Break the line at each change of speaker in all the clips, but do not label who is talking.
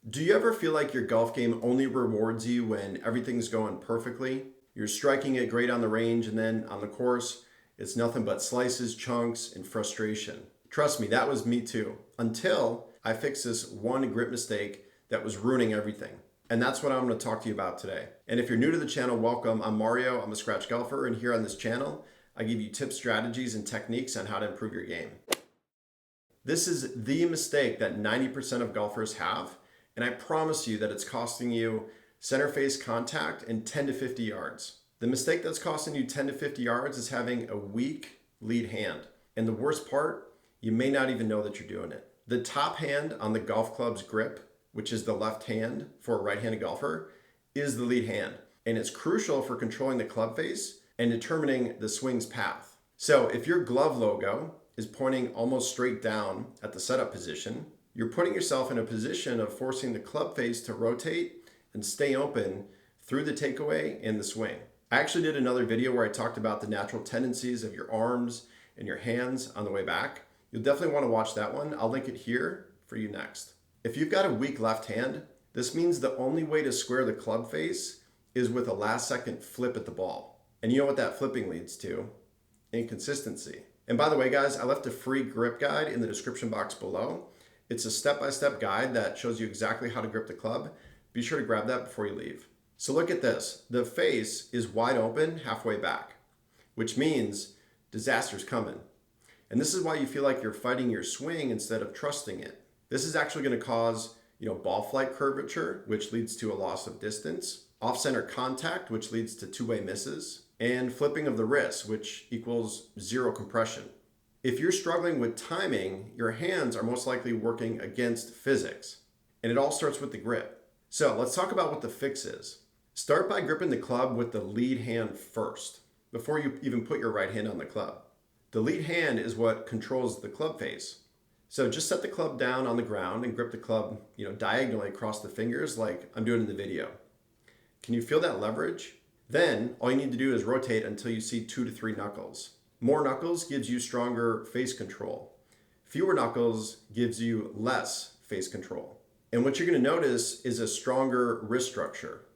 Do you ever feel like your golf game only rewards you when everything's going perfectly? You're striking it great on the range, and then on the course, it's nothing but slices, chunks, and frustration. Trust me, that was me too. Until I fixed this one grip mistake that was ruining everything. And that's what I'm going to talk to you about today. And if you're new to the channel, welcome. I'm Mario. I'm a scratch golfer, and here on this channel, I give you tips, strategies, and techniques on how to improve your game. This is the mistake that 90% of golfers have. And I promise you that it's costing you center face contact and 10 to 50 yards. The mistake that's costing you 10 to 50 yards is having a weak lead hand. And the worst part, you may not even know that you're doing it. The top hand on the golf club's grip, which is the left hand for a right-handed golfer, is the lead hand. And it's crucial for controlling the club face and determining the swing's path. So if your glove logo is pointing almost straight down at the setup position, you're putting yourself in a position of forcing the club face to rotate and stay open through the takeaway and the swing. I actually did another video where I talked about the natural tendencies of your arms and your hands on the way back. You'll definitely want to watch that one. I'll link it here for you next. If you've got a weak left hand, this means the only way to square the club face is with a last second flip at the ball. And you know what that flipping leads to? Inconsistency. And by the way, guys, I left a free grip guide in the description box below. It's a step-by-step guide that shows you exactly how to grip the club. Be sure to grab that before you leave. So look at this. The face is wide open halfway back, which means disaster's coming. And this is why you feel like you're fighting your swing instead of trusting it. This is actually going to cause, ball flight curvature, which leads to a loss of distance, off-center contact, which leads to two-way misses, and flipping of the wrist, which equals zero compression. If you're struggling with timing, your hands are most likely working against physics. And it all starts with the grip. So let's talk about what the fix is. Start by gripping the club with the lead hand first, before you even put your right hand on the club. The lead hand is what controls the club face. So just set the club down on the ground and grip the club, diagonally across the fingers like I'm doing in the video. Can you feel that leverage? Then all you need to do is rotate until you see 2 to 3 knuckles. More knuckles gives you stronger face control. Fewer knuckles gives you less face control. And what you're going to notice is a stronger wrist structure.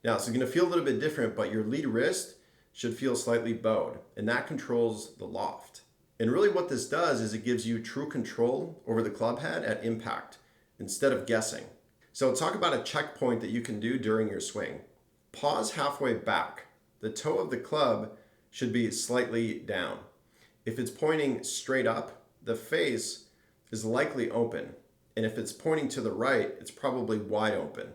Now, it's going to feel a little bit different, but your lead wrist should feel slightly bowed, and that controls the loft. And really what this does is it gives you true control over the club head at impact instead of guessing. So talk about a checkpoint that you can do during your swing. Pause halfway back. The toe of the club should be slightly down. If it's pointing straight up, the face is likely open. And if it's pointing to the right, it's probably wide open.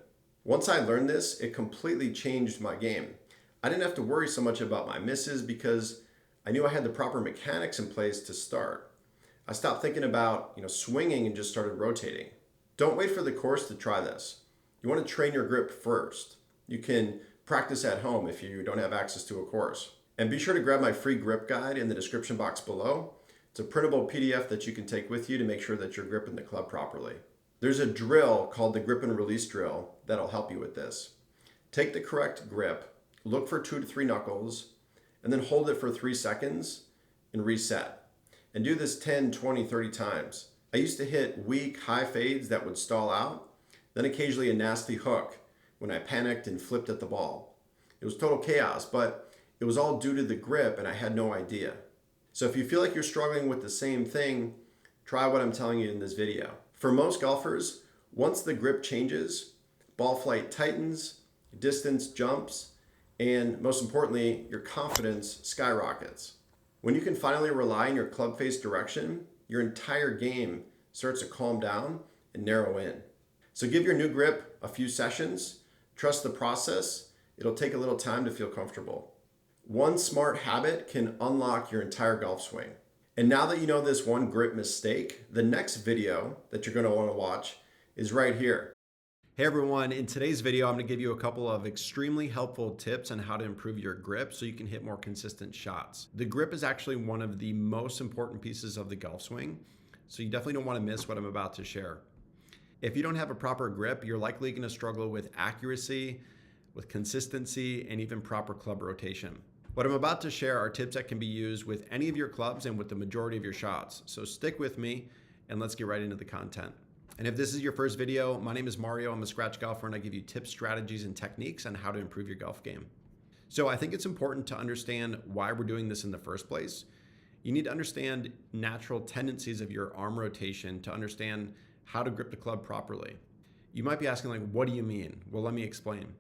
Once I learned this, it completely changed my game. I didn't have to worry so much about my misses because I knew I had the proper mechanics in place to start. I stopped thinking about, swinging and just started rotating. Don't wait for the course to try this. You want to train your grip first. You can practice at home if you don't have access to a course. And be sure to grab my free grip guide in the description box below. It's a printable PDF that you can take with you to make sure that you're gripping the club properly. There's a drill called the grip and release drill that'll help you with this. Take the correct grip, look for 2 to 3 knuckles, and then hold it for 3 seconds and reset. And do this 10, 20, 30 times. I used to hit weak, high fades that would stall out, then occasionally a nasty hook when I panicked and flipped at the ball. It was total chaos, but it was all due to the grip and I had no idea. So if you feel like you're struggling with the same thing, try what I'm telling you in this video. For most golfers, once the grip changes, ball flight tightens, distance jumps, and most importantly, your confidence skyrockets. When you can finally rely on your club face direction, your entire game starts to calm down and narrow in. So give your new grip a few sessions, trust the process. It'll take a little time to feel comfortable. One smart habit can unlock your entire golf swing. And now that you know this one grip mistake, the next video that you're going to want to watch is right here. Hey everyone, in today's video, I'm going to give you a couple of extremely helpful tips on how to improve your grip so you can hit more consistent shots. The grip is actually one of the most important pieces of the golf swing, so you definitely don't want to miss what I'm about to share. If you don't have a proper grip, you're likely going to struggle with accuracy, with consistency, and even proper club rotation. What I'm about to share are tips that can be used with any of your clubs and with the majority of your shots. So stick with me and let's get right into the content. And if this is your first video, my name is Mario. I'm a scratch golfer and I give you tips, strategies, and techniques on how to improve your golf game. So I think it's important to understand why we're doing this in the first place. You need to understand natural tendencies of your arm rotation to understand how to grip the club properly. You might be asking, like, what do you mean? Well, let me explain.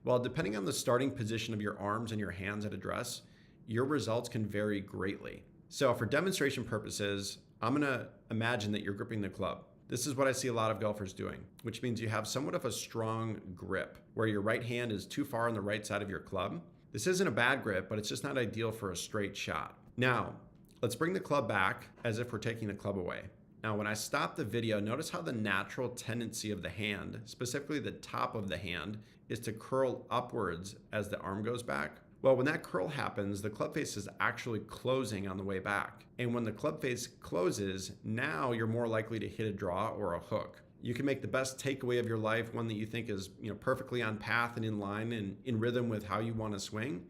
Well, depending on the starting position of your arms and your hands at address, your results can vary greatly. So for demonstration purposes, I'm gonna imagine that you're gripping the club. This is what I see a lot of golfers doing, which means you have somewhat of a strong grip where your right hand is too far on the right side of your club. This isn't a bad grip, but it's just not ideal for a straight shot. Now, let's bring the club back as if we're taking the club away. Now, when I stop the video, notice how the natural tendency of the hand, specifically the top of the hand, is to curl upwards as the arm goes back. Well, when that curl happens, the club face is actually closing on the way back. And when the club face closes, now you're more likely to hit a draw or a hook. You can make the best takeaway of your life, one that you think is perfectly on path and in line and in rhythm with how you want to swing.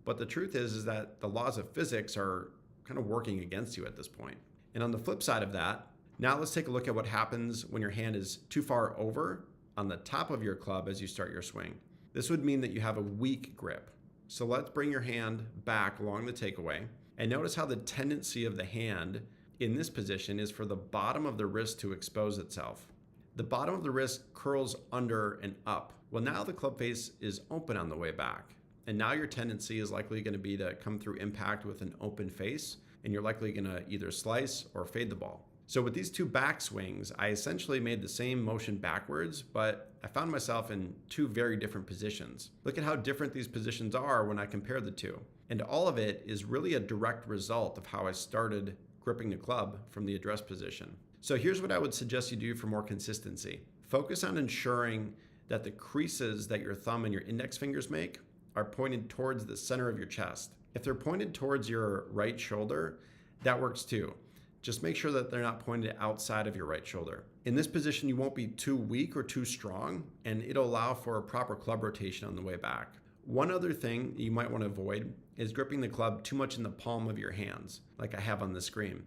But the truth is that the laws of physics are kind of working against you at this point. And on the flip side of that, now let's take a look at what happens when your hand is too far over on the top of your club as you start your swing. This would mean that you have a weak grip. So let's bring your hand back along the takeaway and notice how the tendency of the hand in this position is for the bottom of the wrist to expose itself. The bottom of the wrist curls under and up. Well, now the club face is open on the way back. And now your tendency is likely going to be to come through impact with an open face, and you're likely going to either slice or fade the ball. So with these two back swings, I essentially made the same motion backwards, but I found myself in two very different positions. Look at how different these positions are when I compare the two. And all of it is really a direct result of how I started gripping the club from the address position. So here's what I would suggest you do for more consistency. Focus on ensuring that the creases that your thumb and your index fingers make are pointed towards the center of your chest. If they're pointed towards your right shoulder, that works too. Just make sure that they're not pointed outside of your right shoulder. In this position, you won't be too weak or too strong, and it'll allow for a proper club rotation on the way back. One other thing you might want to avoid is gripping the club too much in the palm of your hands, like I have on the screen.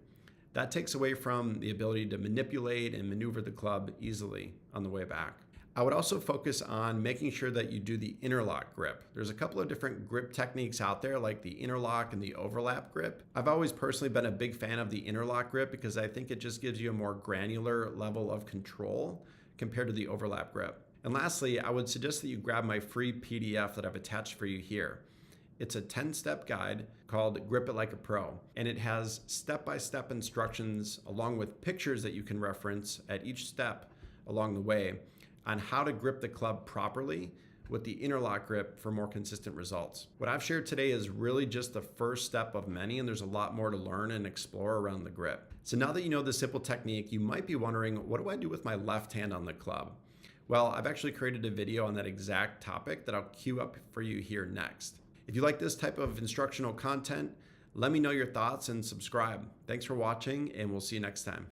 That takes away from the ability to manipulate and maneuver the club easily on the way back. I would also focus on making sure that you do the interlock grip. There's a couple of different grip techniques out there, like the interlock and the overlap grip. I've always personally been a big fan of the interlock grip because I think it just gives you a more granular level of control compared to the overlap grip. And lastly, I would suggest that you grab my free PDF that I've attached for you here. It's a 10-step guide called Grip It Like a Pro, and it has step-by-step instructions along with pictures that you can reference at each step along the way on how to grip the club properly with the interlock grip for more consistent results. What I've shared today is really just the first step of many, and there's a lot more to learn and explore around the grip. So now that you know the simple technique, you might be wondering, what do I do with my left hand on the club? Well, I've actually created a video on that exact topic that I'll queue up for you here next. If you like this type of instructional content, let me know your thoughts and subscribe. Thanks for watching, and we'll see you next time.